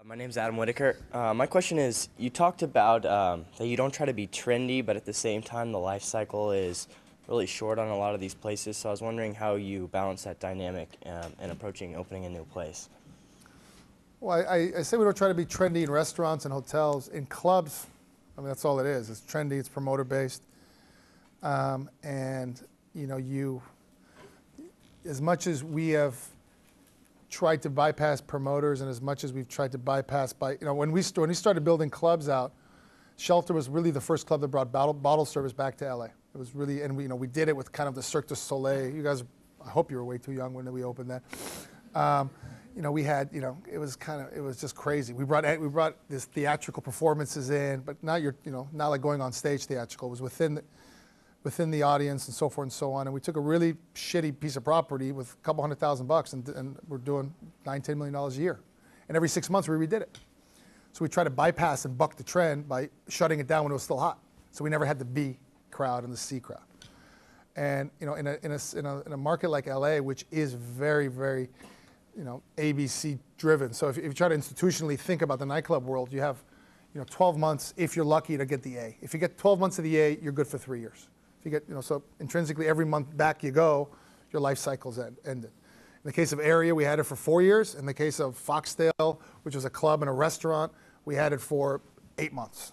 My name's Adam Whitaker. My question is, you talked about that you don't try to be trendy, but at the same time the life cycle is really short on a lot of these places. So I was wondering how you balance that dynamic in approaching opening a new place. Well, I say we don't try to be trendy in restaurants and hotels. In clubs, I mean, that's all it is. It's trendy, it's promoter-based. And, you know, as much as we have tried to bypass promoters and as much as we've tried to bypass when we started building clubs out, Shelter was really the first club that brought bottle service back to LA. It was really, and we did it with kind of the Cirque du Soleil. You guys, I hope you were way too young when we opened that. We had, it was just crazy. We brought this theatrical performances in, but not not like going on stage theatrical. It was within the audience and so forth and so on. And we took a really shitty piece of property with a couple $100,000 and we're doing $9-10 million a year. And every 6 months we redid it. So we tried to bypass and buck the trend by shutting it down when it was still hot. So we never had the B crowd and the C crowd. And in a market like LA, which is very, very, ABC driven. So if you try to institutionally think about the nightclub world, you have 12 months if you're lucky to get the A. If you get 12 months of the A, you're good for 3 years. If you get, so intrinsically every month back you go, your life cycle's ended. In the case of Area, we had it for 4 years. In the case of Foxdale, which was a club and a restaurant, we had it for 8 months.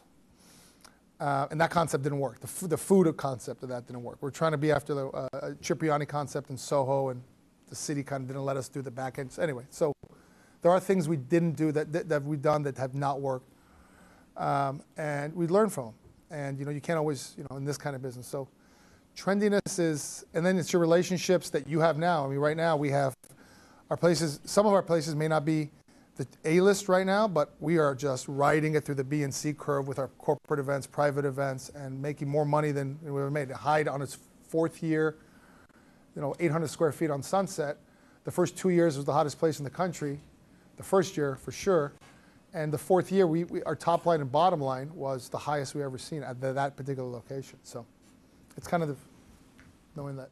And that concept didn't work. The food concept of that didn't work. We're trying to be after the Cipriani concept in Soho, and the city kind of didn't let us do the back end. So anyway, so there are things we didn't do that we've done that have not worked. And we learn from them. And you can't always, in this kind of business. So trendiness is, and then it's your relationships that you have now. I mean, right now we have our places, some of our places may not be the A-list right now, but we are just riding it through the B and C curve with our corporate events, private events, and making more money than we ever made. Hyde on its 4th year, 800 square feet on Sunset. The first 2 years was the hottest place in the country. The first year, for sure. And the 4th year, our top line and bottom line was the highest we ever seen at that particular location. So it's kind of knowing that.